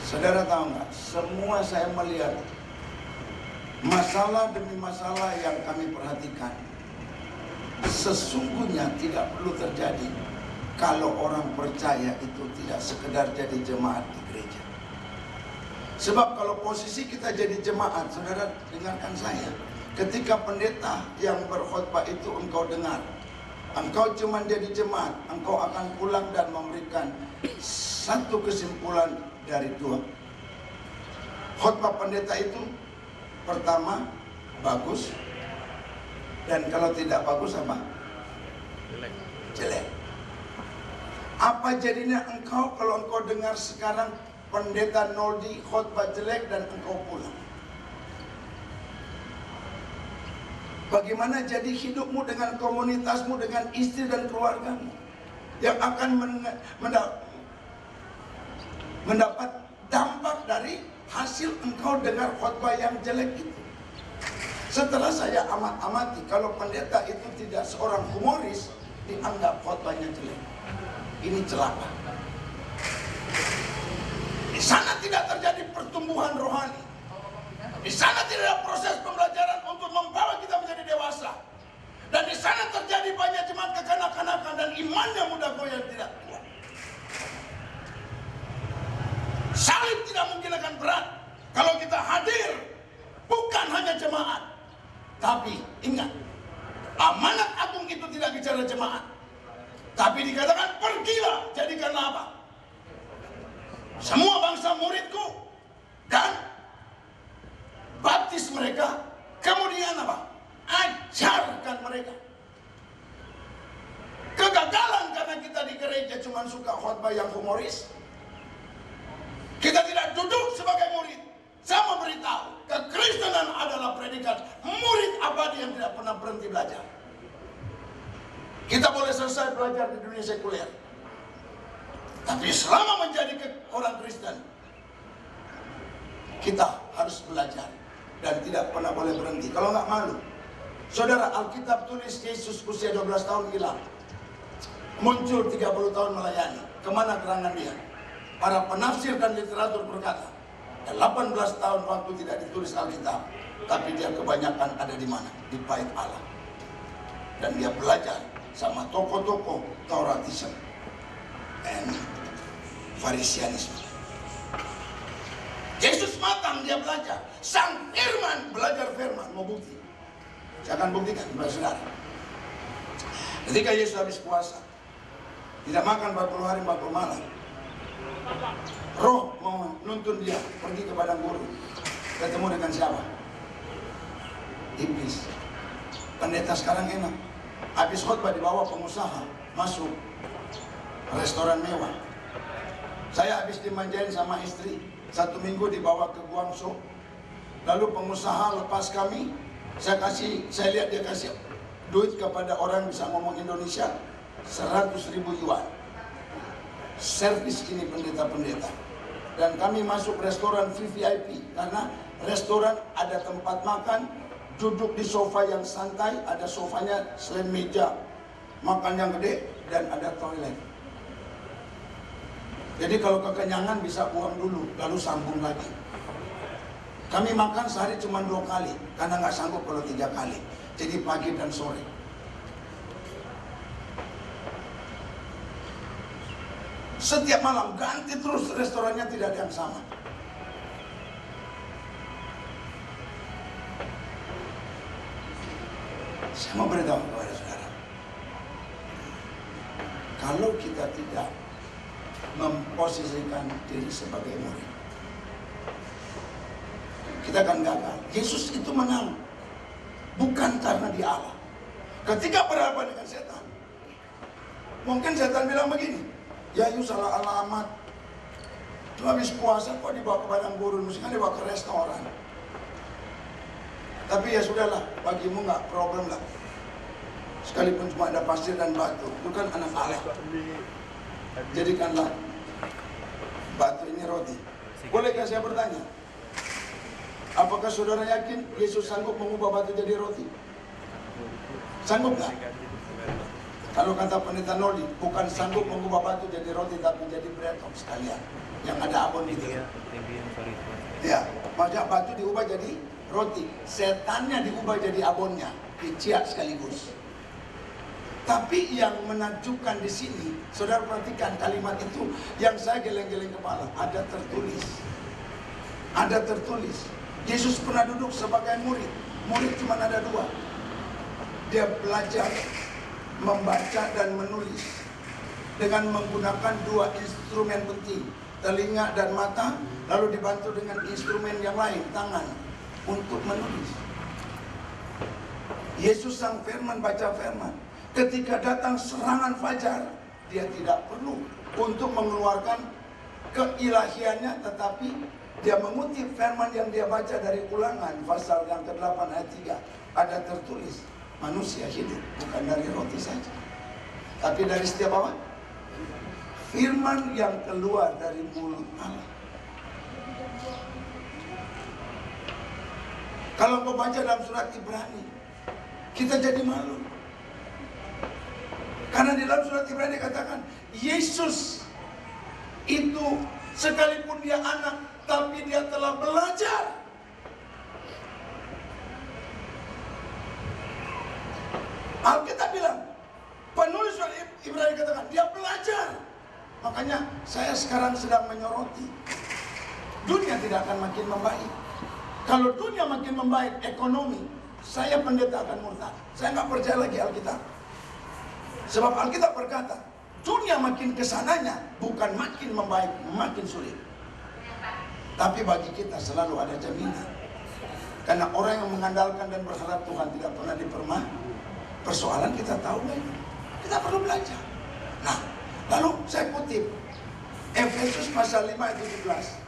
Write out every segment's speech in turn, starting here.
Saudara tahu nggak? Semua saya melihat masalah demi masalah yang kami perhatikan sesungguhnya tidak perlu terjadi kalau orang percaya itu tidak sekedar jadi jemaat di gereja. Sebab kalau posisi kita jadi jemaat, saudara dengarkan saya, ketika pendeta yang berkhotbah itu engkau dengar, engkau cuma jadi jemaat, engkau akan pulang dan memberikan satu kesimpulan dari dua. Khotbah pendeta itu pertama bagus, dan kalau tidak bagus apa? Jelek. Apa jadinya engkau kalau engkau dengar sekarang pendeta Noldi khotbah jelek dan engkau pulang? Bagaimana jadi hidupmu dengan komunitasmu, dengan istri dan keluargamu yang akan mendapat dampak dari hasil engkau dengar khotbah yang jelek itu? Setelah saya amati, kalau pendeta itu tidak seorang humoris, dianggap khotbahnya jelek. Ini celaka. Di sana tidak terjadi pertumbuhan rohani. Di sana tidak ada proses pembelajaran untuk membawa kita menjadi dewasa. Dan di sana terjadi banyak jemaat kekanak-kanakan dan imannya mudah goyah tidak kuat. Salib tidak mungkin akan berat kalau kita hadir, bukan hanya jemaat. Tapi ingat, amanat agung itu tidak bicara jemaat, tapi dikatakan pergilah, jadikanlah apa? Semua bangsa muridku, dan baptis mereka, kemudian apa? Ajarkan mereka. Kegagalan karena kita di gereja cuma suka khotbah yang humoris. Kita tidak duduk sebagai murid. Saya mau beritahu, kekristenan adalah predikat murid abadi yang tidak pernah berhenti belajar. Kita boleh selesai belajar di dunia sekuler, tapi selama menjadi orang Kristen, kita harus belajar dan tidak pernah boleh berhenti. Kalau nggak malu, saudara, Alkitab tulis Yesus usia 12 tahun hilang, muncul 30 tahun melayani. Kemana gerangan dia? Para penafsir dan literatur berkata, 18 tahun waktu tidak ditulis Alkitab, tapi dia kebanyakan ada di mana? Di bait Allah. Dan dia belajar sama tokoh-tokoh Tauratism and Farisianisme. Yesus matang, dia belajar. Sang firman, belajar firman, mau bukti. Saya akan buktikan kepada saudara. Ketika Yesus habis puasa, tidak makan 40 hari 40 malam, Roh mau nuntun dia pergi ke padang gurun. Ketemu dengan siapa? Iblis. Pendeta sekarang enak, habis khotbah dibawa pengusaha masuk restoran mewah. Saya habis dimanjain sama istri, 1 minggu dibawa ke Guangzhou. Lalu pengusaha lepas kami, saya lihat dia kasih duit kepada orang bisa ngomong Indonesia 100.000 yuan. Servis ini pendeta-pendeta. Dan kami masuk restoran VVIP karena restoran ada tempat makan, duduk di sofa yang santai, ada sofanya selain meja makan yang gede, dan ada toilet. Jadi kalau kekenyangan bisa buang dulu, lalu sambung lagi. Kami makan sehari cuma 2 kali karena nggak sanggup kalau 3 kali. Jadi pagi dan sore. Setiap malam ganti terus restorannya, tidak ada yang sama. Saya mau beritahu kepada saudara, kalau kita tidak memposisikan diri sebagai murid, kita akan gagal. Yesus itu menang bukan karena dia Allah. Ketika berhadapan dengan setan, mungkin setan bilang begini, ya you salah alamat, lu habis puasa kok dibawa ke padang gurun, mestinya dibawa ke restoran. Tapi ya sudahlah, bagimu nggak problem lah. Sekalipun cuma ada pasir dan batu, itu kan anak Allah. Jadikanlah batu ini roti. Bolehkah saya bertanya, apakah saudara yakin Yesus sanggup mengubah batu jadi roti? Sanggup nggak? Kalau kata pendeta Noli, bukan sanggup mengubah batu jadi roti, tapi jadi breadcrumb sekalian. Yang ada abon itu. Ya, maksudnya batu diubah jadi roti. Setannya diubah jadi abonnya. Diciak sekaligus. Tapi yang menakjubkan di sini, saudara perhatikan kalimat itu yang saya geleng-geleng kepala. Ada tertulis. Ada tertulis. Yesus pernah duduk sebagai murid. Murid cuma ada dua. Dia belajar membaca dan menulis dengan menggunakan dua instrumen penting, telinga dan mata, lalu dibantu dengan instrumen yang lain, tangan, untuk menulis. Yesus sang firman baca firman. Ketika datang serangan fajar, dia tidak perlu untuk mengeluarkan keilahiannya, tetapi dia mengutip firman yang dia baca dari Ulangan pasal yang ke-8 ayat 3. Ada tertulis, manusia hidup bukan dari roti saja, tapi dari setiap apa? Firman yang keluar dari mulut Allah. Kalau kau baca dalam surat Ibrani, kita jadi malu. Karena di dalam surat Ibrani dikatakan, Yesus itu sekalipun dia anak, tapi dia telah belajar. Alkitab bilang, penulis surat Ibrani katakan, dia belajar. Makanya saya sekarang sedang menyoroti, dunia tidak akan makin membaik. Kalau dunia makin membaik, ekonomi, saya pendeta akan murtad. Saya nggak percaya lagi Alkitab. Sebab Alkitab berkata, dunia makin kesananya, bukan makin membaik, makin sulit. Tapi bagi kita selalu ada jaminan. Karena orang yang mengandalkan dan berharap Tuhan tidak pernah dipermah. Persoalan kita tahu nggak? Kita perlu belajar. Nah, lalu saya kutip Efesus pasal 5 ayat 17.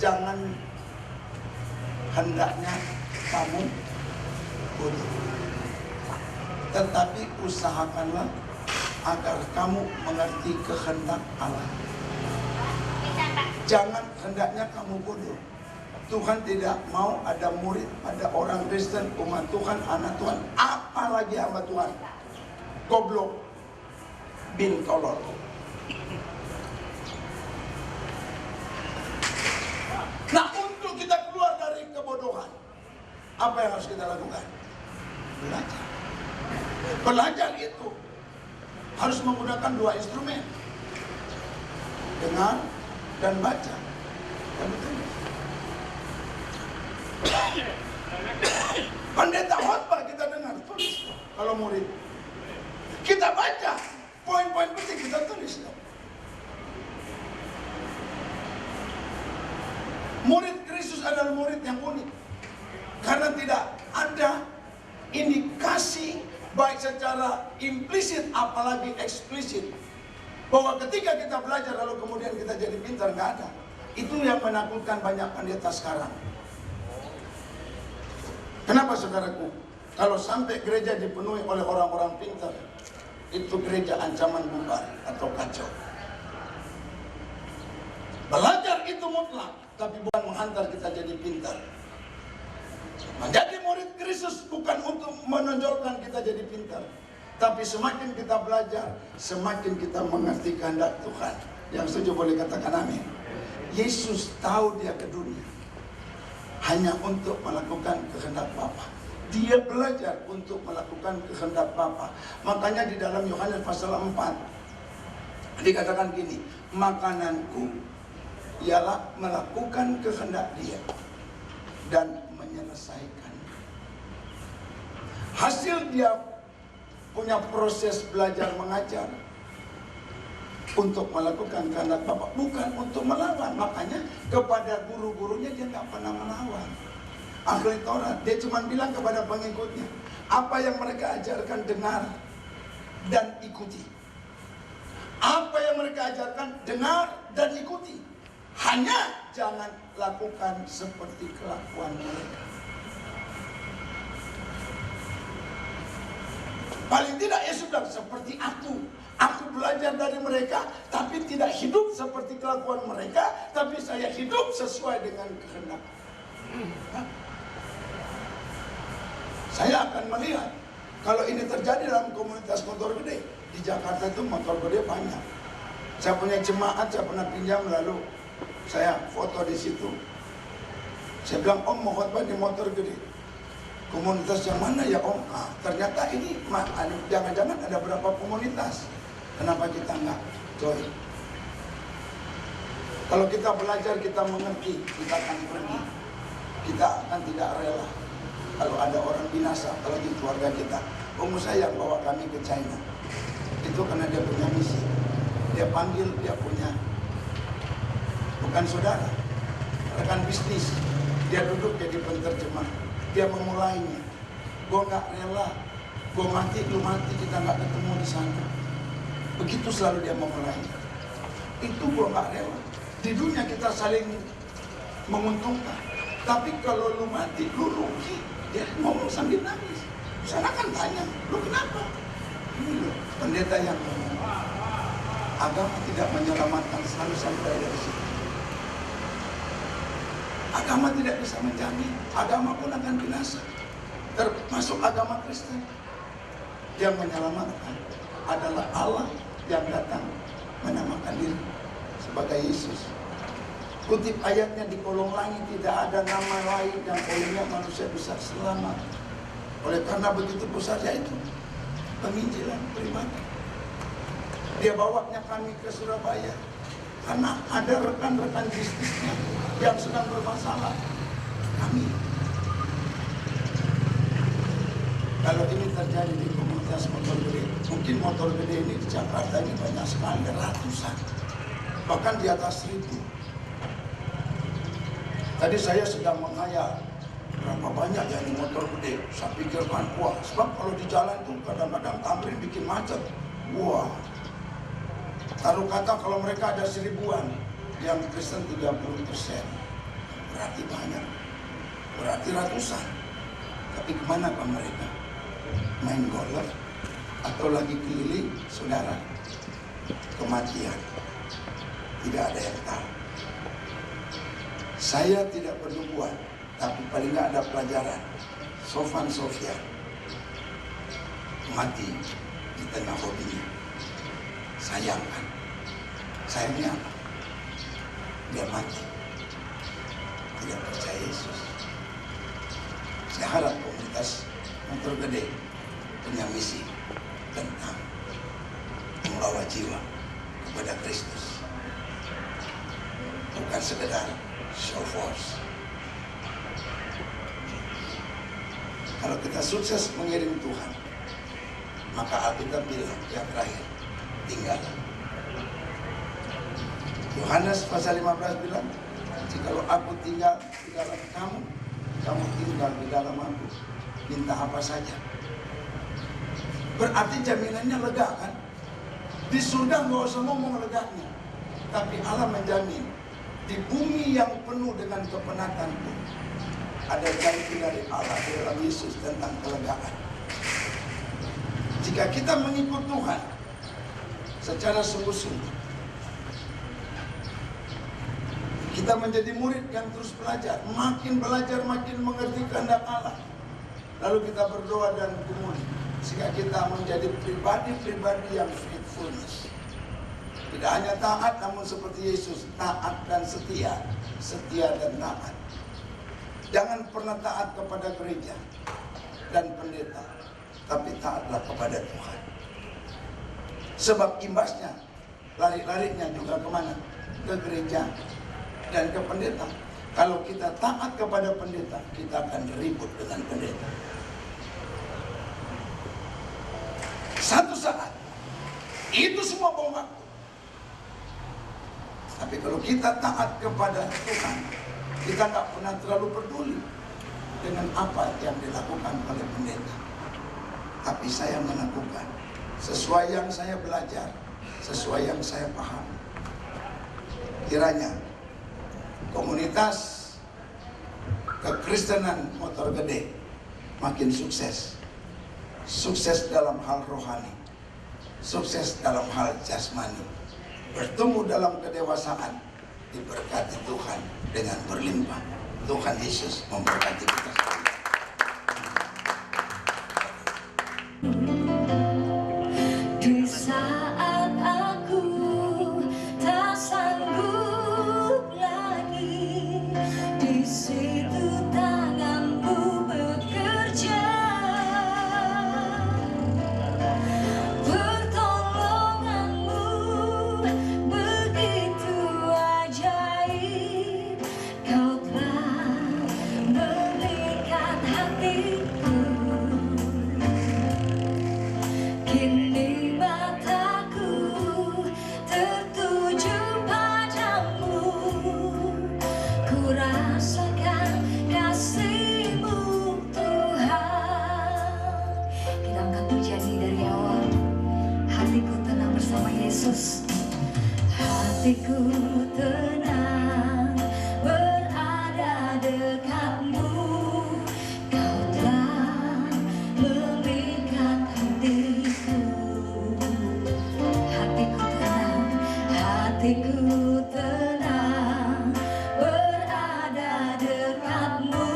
Jangan hendaknya kamu bodoh, tetapi usahakanlah agar kamu mengerti kehendak Allah. Jangan hendaknya kamu bodoh. Tuhan tidak mau ada murid, ada orang Kristen, umat Tuhan, anak Tuhan, apalagi hamba Tuhan goblok bin tolol. Nah, untuk kita keluar dari kebodohan, apa yang harus kita lakukan? Belajar. Belajar itu harus menggunakan dua instrumen, dengar dan baca. Dan betul. Pendeta khotbah kita dengar, tulis. Kalau murid kita baca, poin-poin penting kita tulis. Murid Kristus adalah murid yang unik, karena tidak ada indikasi baik secara implisit apalagi eksplisit bahwa ketika kita belajar lalu kemudian kita jadi pintar, nggak ada. Itu yang menakutkan banyak pendeta sekarang. Kenapa saudaraku? Kalau sampai gereja dipenuhi oleh orang-orang pintar, itu gereja ancaman bubar atau kacau. Belajar itu mutlak, tapi bukan menghantar kita jadi pintar. Menjadi murid Kristus bukan untuk menonjolkan kita jadi pintar, tapi semakin kita belajar, semakin kita mengerti kehendak Tuhan. Yang setuju boleh katakan amin. Yesus tahu dia ke dunia hanya untuk melakukan kehendak Bapa. Dia belajar untuk melakukan kehendak Bapa. Makanya di dalam Yohanes pasal 4 dikatakan gini, makananku ialah melakukan kehendak Dia dan menyelesaikan. Hasil dia punya proses belajar mengajar untuk melakukan kehendak Bapa, bukan untuk melawan. Makanya kepada guru-gurunya dia nggak pernah melawan. Ahli Taurat, dia cuma bilang kepada pengikutnya, apa yang mereka ajarkan dengar dan ikuti. Apa yang mereka ajarkan dengar dan ikuti. Hanya jangan lakukan seperti kelakuan mereka. Paling tidak Yesus bilang, seperti aku belajar dari mereka, tapi tidak hidup seperti kelakuan mereka, tapi saya hidup sesuai dengan kehendak. Saya akan melihat kalau ini terjadi dalam komunitas Kontor Gede, Di Jakarta itu motor gede banyak. Saya punya jemaat, saya pernah pinjam, lalu saya foto di situ. Saya bilang, Om mau khotbah di motor gede. Komunitas yang mana ya Om? Ah, ternyata ini jangan-jangan ada berapa komunitas. Kenapa kita nggak join? Kalau kita belajar, kita mengerti, kita akan pergi. Kita akan tidak rela kalau ada orang binasa, kalau di keluarga kita. Om saya yang bawa kami ke China. Itu karena dia punya misi. Dia panggil, dia punya, bukan saudara, rekan bisnis. Dia duduk jadi penterjemah. Dia memulainya. Gue nggak rela, gue mati, lu mati, kita nggak ketemu di sana. Begitu selalu dia memulainya. Itu gue nggak rela. Di dunia kita saling menguntungkan. Tapi kalau lu mati, lu rugi. Dia ngomong sambil nangis. Di sana kan tanya, lu kenapa? Ini loh, pendeta yang ngomong. Agama tidak menyelamatkan, selalu sampai dari situ. Agama tidak bisa menjamin, agama pun akan binasa. Termasuk agama Kristen. Yang menyelamatkan adalah Allah yang datang menamakan diri sebagai Yesus. Kutip ayatnya, di kolong langit tidak ada nama lain yang olehnya manusia bisa selamat. Oleh karena begitu besarnya itu penginjilan pribadi. Dia bawanya kami ke Surabaya karena ada rekan-rekan bisnisnya yang sedang bermasalah. Kami, kalau ini terjadi di komunitas motor gede, mungkin motor gede ini di Jakarta ini banyak sekali, ratusan, bahkan di atas 1000. Tadi saya sedang menghayal berapa banyak yang di motor gede. Saya pikirkan, wah, sebab kalau di jalan tuh kadang-kadang tamrin bikin macet. Wah, taruh kata kalau mereka ada 1000-an, yang Kristen 30%, berarti banyak, berarti ratusan. Tapi kemana Pak mereka? Main golf atau lagi keliling, saudara? Kematian tidak ada yang tahu. Saya tidak bernubuat, tapi paling nggak ada pelajaran. Sofan Sofia mati di tengah hobinya. Sayang kan? Sayangnya apa? Dia mati tidak percaya Yesus. Saya harap komunitas motor gede punya misi tentang membawa jiwa kepada Kristus, bukan sekedar show force. Kalau kita sukses mengirim Tuhan, maka Alkitab bilang yang terakhir, tinggal. Yohanes pasal 15 bilang, jikalau aku tinggal di dalam kamu, kamu tinggal di dalam aku, minta apa saja. Berarti jaminannya lega kan? Di surga nggak usah ngomong leganya, tapi Allah menjamin di bumi yang penuh dengan kepenatan pun ada janji dari Allah di dalam Yesus tentang kelegaan. Jika kita mengikut Tuhan secara sungguh-sungguh, kita menjadi murid yang terus belajar, makin mengerti kehendak Allah. Lalu kita berdoa dan kumuli, sehingga kita menjadi pribadi-pribadi yang faithfulness. Tidak hanya taat, namun seperti Yesus, taat dan setia, setia dan taat. Jangan pernah taat kepada gereja dan pendeta, tapi taatlah kepada Tuhan. Sebab imbasnya, lari-larinya juga kemana? Ke gereja dan ke pendeta. Kalau kita taat kepada pendeta, kita akan ribut dengan pendeta. Satu saat, itu semua bom waktu. Tapi kalau kita taat kepada Tuhan, kita nggak pernah terlalu peduli dengan apa yang dilakukan oleh pendeta. Tapi saya melakukan sesuai yang saya belajar, sesuai yang saya paham. Kiranya komunitas kekristenan motor gede makin sukses. Sukses dalam hal rohani, sukses dalam hal jasmani, bertumbuh dalam kedewasaan, diberkati Tuhan dengan berlimpah. Tuhan Yesus memberkati kita semua. rasakan kasih-Mu Tuhan. Kita angkat pujian ini dari awal. Hatiku tenang bersama Yesus. Hatiku tenang berada dekat-Mu. Kau telah memikat hatiku. Hatiku tenang, hatiku tenang berada dekat-Mu.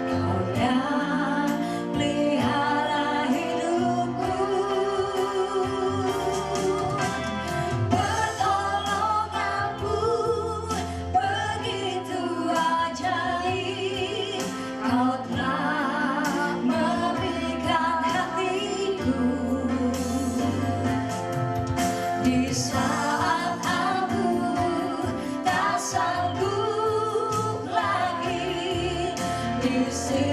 Kau yang pelihara hidupku. Pertolongan-Mu begitu ajaib. Kau telah memikat hatiku. Di saat aku tak sanggup lagi, di sini